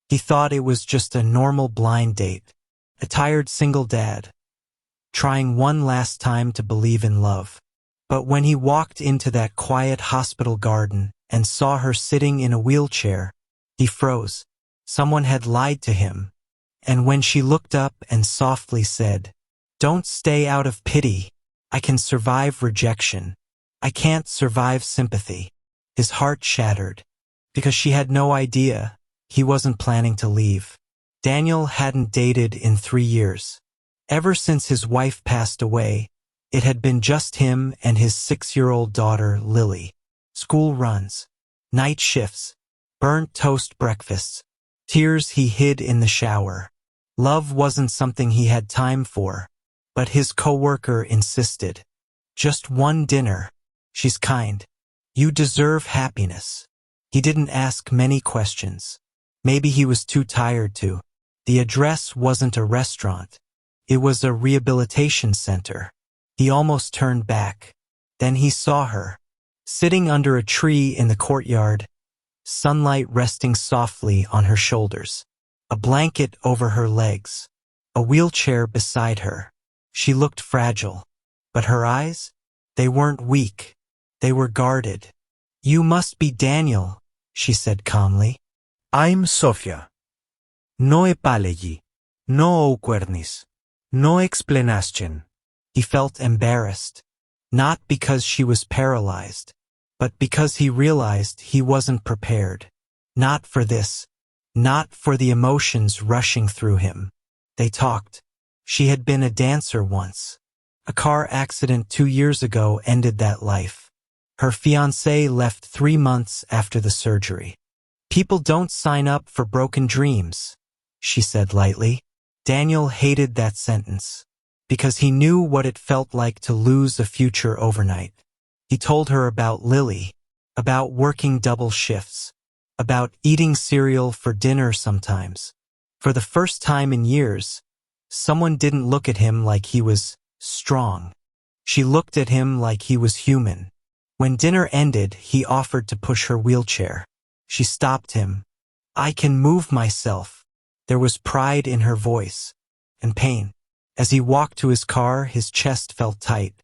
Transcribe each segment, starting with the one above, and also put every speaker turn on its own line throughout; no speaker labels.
He thought it was just a normal blind date, a tired single dad, trying one last time to believe in love. But when he walked into that quiet hospital garden and saw her sitting in a wheelchair, he froze. Someone had lied to him. And when she looked up and softly said, "Don't stay out of pity. I can survive rejection. I can't survive sympathy," his heart shattered, because she had no idea he wasn't planning to leave. Daniel hadn't dated in 3 years. Ever since his wife passed away, it had been just him and his 6-year-old daughter, Lily. School runs, night shifts, burnt toast breakfasts, tears he hid in the shower. Love wasn't something he had time for, but his coworker insisted. "Just one dinner. She's kind. You deserve happiness." He didn't ask many questions. Maybe he was too tired to. The address wasn't a restaurant. It was a rehabilitation center. He almost turned back. Then he saw her, sitting under a tree in the courtyard, sunlight resting softly on her shoulders, a blanket over her legs, a wheelchair beside her. She looked fragile, but her eyes, they weren't weak. They were guarded. "You must be Daniel," she said calmly.
I'm Sofia. No epalegi, no oquernis, no explanation.
He felt embarrassed, not because she was paralyzed, but because he realized he wasn't prepared. Not for this, not for the emotions rushing through him. They talked. She had been a dancer once. A car accident 2 years ago ended that life. Her fiancé left 3 months after the surgery. "People don't sign up for broken dreams," she said lightly. Daniel hated that sentence, because he knew what it felt like to lose a future overnight. He told her about Lily, about working double shifts, about eating cereal for dinner sometimes. For the first time in years, someone didn't look at him like he was strong. She looked at him like he was human. When dinner ended, he offered to push her wheelchair. She stopped him. "I can move myself." There was pride in her voice, and pain. As he walked to his car, his chest felt tight.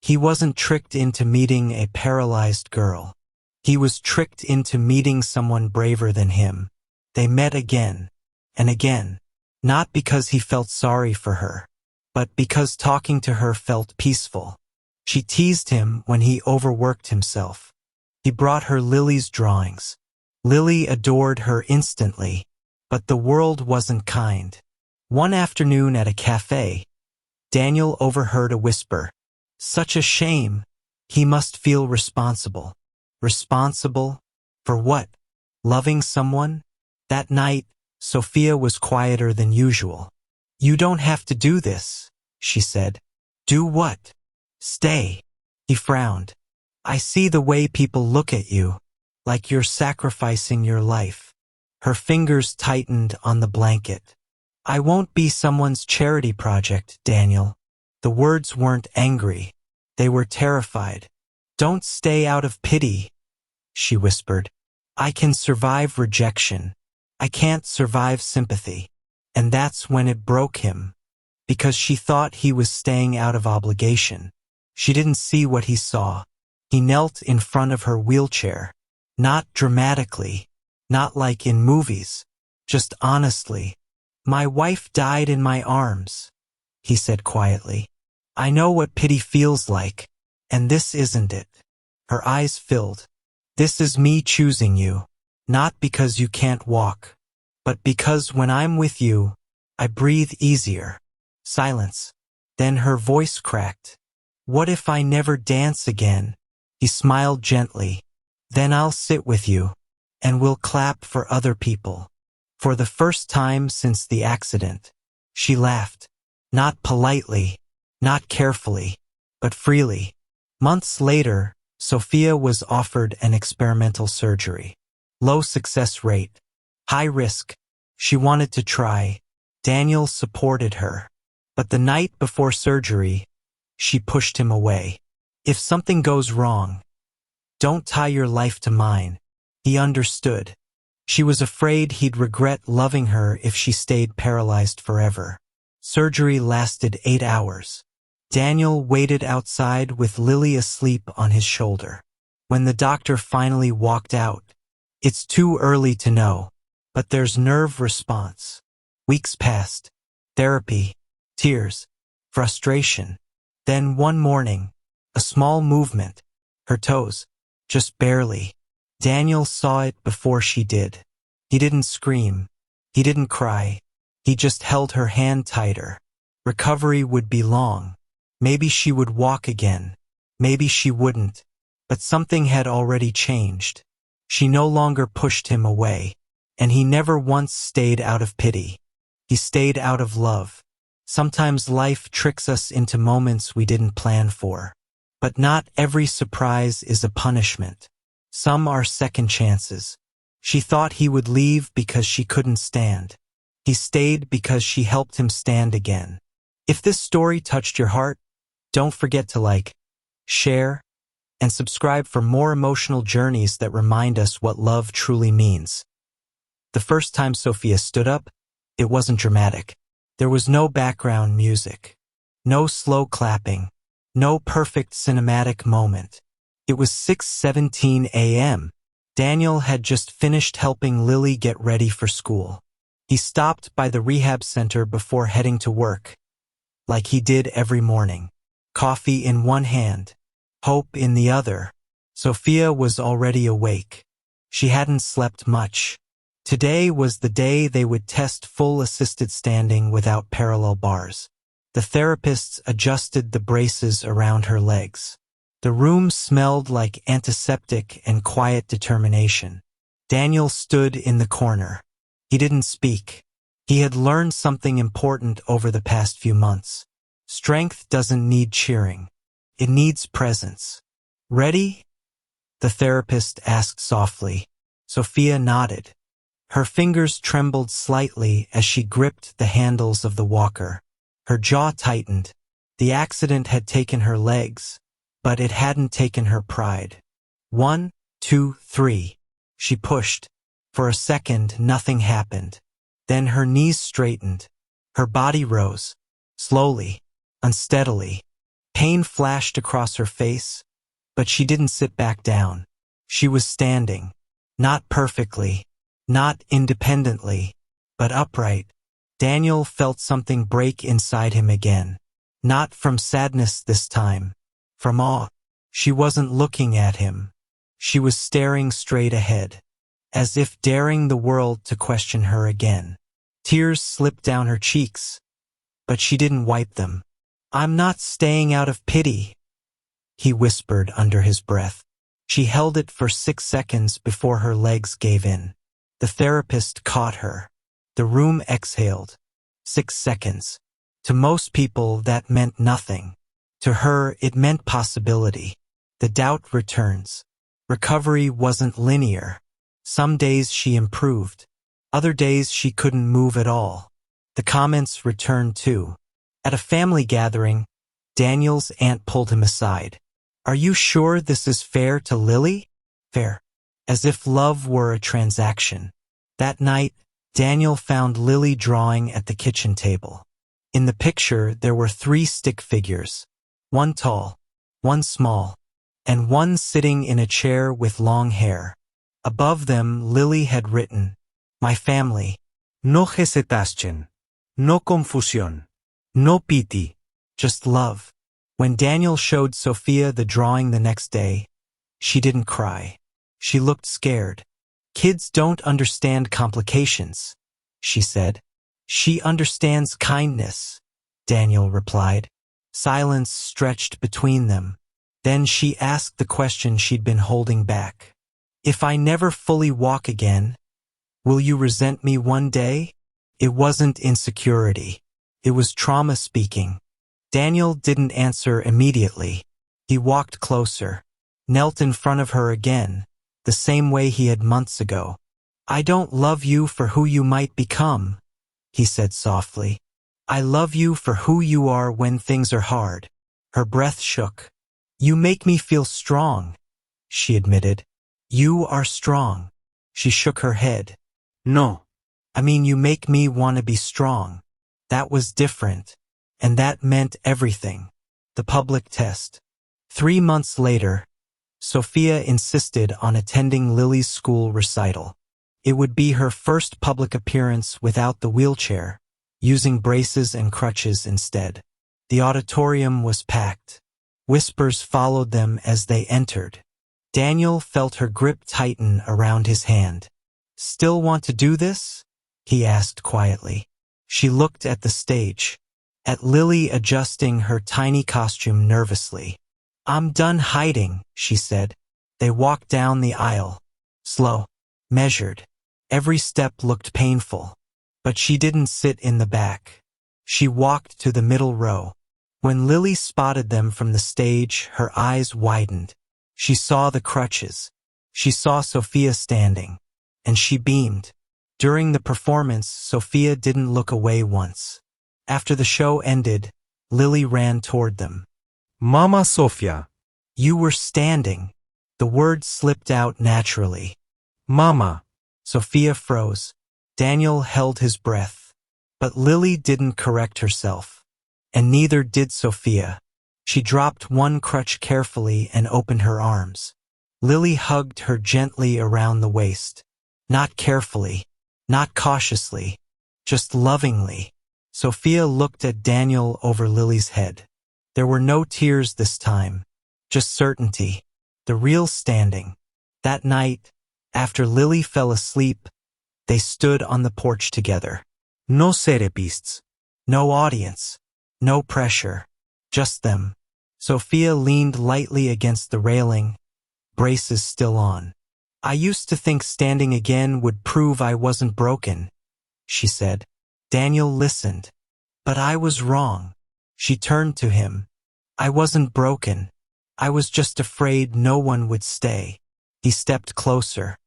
He wasn't tricked into meeting a paralyzed girl. He was tricked into meeting someone braver than him. They met again and again, not because he felt sorry for her, but because talking to her felt peaceful. She teased him when he overworked himself. He brought her Lily's drawings. Lily adored her instantly, but the world wasn't kind. One afternoon at a cafe, Daniel overheard a whisper. "Such a shame. He must feel responsible." Responsible? For what? Loving someone? That night, Sofia was quieter than usual. "You don't have to do this," she said. "Do what?" "Stay." He frowned. "I see the way people look at you, like you're sacrificing your life." Her fingers tightened on the blanket. "I won't be someone's charity project, Daniel." The words weren't angry. They were terrified. "Don't stay out of pity," she whispered. "I can survive rejection. I can't survive sympathy." And that's when it broke him, because she thought he was staying out of obligation. She didn't see what he saw. He knelt in front of her wheelchair, not dramatically, not like in movies, just honestly. "My wife died in my arms," he said quietly. "I know what pity feels like, and this isn't it." Her eyes filled. "This is me choosing you, not because you can't walk, but because when I'm with you, I breathe easier." Silence. Then her voice cracked. "What if I never dance again?" He smiled gently. "Then I'll sit with you, and we'll clap for other people." For the first time since the accident, she laughed. Not politely, not carefully, but freely. Months later, Sofia was offered an experimental surgery. Low success rate. High risk. She wanted to try. Daniel supported her. But the night before surgery, she pushed him away. "If something goes wrong, don't tie your life to mine." He understood. She was afraid he'd regret loving her if she stayed paralyzed forever. Surgery lasted 8 hours. Daniel waited outside with Lily asleep on his shoulder. When the doctor finally walked out, it's too early to know, but there's nerve response. Weeks passed. Therapy, tears, frustration. Then one morning, a small movement, her toes, just barely. Daniel saw it before she did. He didn't scream. He didn't cry. He just held her hand tighter. Recovery would be long. Maybe she would walk again. Maybe she wouldn't. But something had already changed. She no longer pushed him away. And he never once stayed out of pity. He stayed out of love. Sometimes life tricks us into moments we didn't plan for. But not every surprise is a punishment. Some are second chances. She thought he would leave because she couldn't stand. He stayed because she helped him stand again. If this story touched your heart, don't forget to like, share, and subscribe for more emotional journeys that remind us what love truly means. The first time Sofia stood up, it wasn't dramatic. There was no background music, no slow clapping, no perfect cinematic moment. It was 6:17 a.m. Daniel had just finished helping Lily get ready for school. He stopped by the rehab center before heading to work, like he did every morning. Coffee in one hand, hope in the other. Sofia was already awake. She hadn't slept much. Today was the day they would test full assisted standing without parallel bars. The therapists adjusted the braces around her legs. The room smelled like antiseptic and quiet determination. Daniel stood in the corner. He didn't speak. He had learned something important over the past few months. Strength doesn't need cheering. It needs presence. Ready? The therapist asked softly. Sofia nodded. Her fingers trembled slightly as she gripped the handles of the walker. Her jaw tightened. The accident had taken her legs, but it hadn't taken her pride. 1, 2, 3. She pushed. For a second, nothing happened. Then her knees straightened. Her body rose. Slowly, unsteadily. Pain flashed across her face, but she didn't sit back down. She was standing. Not perfectly. Not independently, but upright. Daniel felt something break inside him again. Not from sadness this time. From awe. She wasn't looking at him. She was staring straight ahead, as if daring the world to question her again. Tears slipped down her cheeks, but she didn't wipe them. "I'm not staying out of pity," he whispered under his breath. She held it for 6 seconds before her legs gave in. The therapist caught her. The room exhaled. 6 seconds. To most people, that meant nothing. To her, it meant possibility. The doubt returns. Recovery wasn't linear. Some days she improved. Other days she couldn't move at all. The comments returned too. At a family gathering, Daniel's aunt pulled him aside. "Are you sure this is fair to Lily?" Fair. As if love were a transaction. That night, Daniel found Lily drawing at the kitchen table. In the picture, there were 3 stick figures. One tall, one small, and one sitting in a chair with long hair. Above them, Lily had written, "My family.
No hesitación. No confusión. No pity.
Just love." When Daniel showed Sofia the drawing the next day, she didn't cry. She looked scared. "Kids don't understand complications," she said. "She understands kindness," Daniel replied. Silence stretched between them. Then she asked the question she'd been holding back. "If I never fully walk again, will you resent me one day?" It wasn't insecurity. It was trauma speaking. Daniel didn't answer immediately. He walked closer, knelt in front of her again, the same way he had months ago. "I don't love you for who you might become," he said softly. "I love you for who you are when things are hard." Her breath shook. "You make me feel strong," she admitted. "You are strong." She shook her head.
No.
I mean, you make me want to be strong. That was different. And that meant everything. The public test. 3 months later, Sofia insisted on attending Lily's school recital. It would be her first public appearance without the wheelchair, using braces and crutches instead. The auditorium was packed. Whispers followed them as they entered. Daniel felt her grip tighten around his hand. "Still want to do this?" he asked quietly. She looked at the stage, at Lily adjusting her tiny costume nervously. "I'm done hiding," she said. They walked down the aisle. Slow, measured. Every step looked painful. But she didn't sit in the back. She walked to the middle row. When Lily spotted them from the stage, her eyes widened. She saw the crutches. She saw Sofia standing. And she beamed. During the performance, Sofia didn't look away once. After the show ended, Lily ran toward them.
Mama Sofia.
"You were standing." The words slipped out naturally.
Mama.
Sofia froze. Daniel held his breath. But Lily didn't correct herself. And neither did Sofia. She dropped one crutch carefully and opened her arms. Lily hugged her gently around the waist. Not carefully, not cautiously, just lovingly. Sofia looked at Daniel over Lily's head. There were no tears this time, just certainty, the real standing. That night, after Lily fell asleep, they stood on the porch together.
No therapists.
No audience, no pressure, just them. Sofia leaned lightly against the railing, braces still on. "I used to think standing again would prove I wasn't broken," she said. Daniel listened. "But I was wrong." She turned to him. "I wasn't broken. I was just afraid no one would stay." He stepped closer.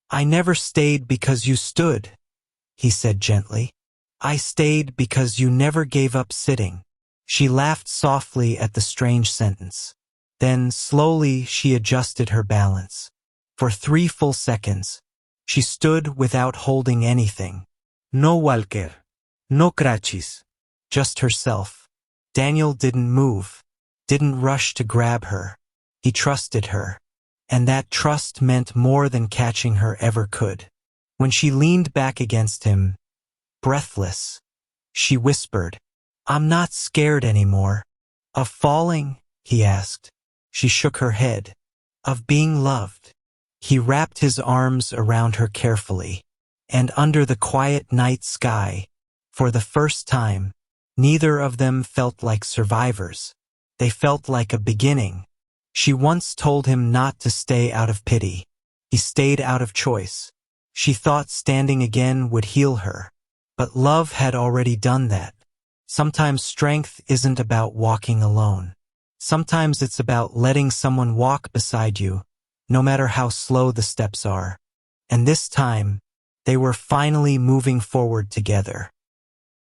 "I never stayed because you stood," he said gently. "I stayed because you never gave up sitting." She laughed softly at the strange sentence. Then, slowly, she adjusted her balance. For 3 full seconds, she stood without holding anything.
No walker. No crutches.
Just herself. Daniel didn't move, didn't rush to grab her. He trusted her. And that trust meant more than catching her ever could. When she leaned back against him, breathless, she whispered, "I'm not scared anymore." "Of falling?" he asked. She shook her head. "Of being loved." He wrapped his arms around her carefully. And under the quiet night sky, for the first time, neither of them felt like survivors. They felt like a beginning. She once told him not to stay out of pity. He stayed out of choice. She thought standing again would heal her. But love had already done that. Sometimes strength isn't about walking alone. Sometimes it's about letting someone walk beside you, no matter how slow the steps are. And this time, they were finally moving forward together.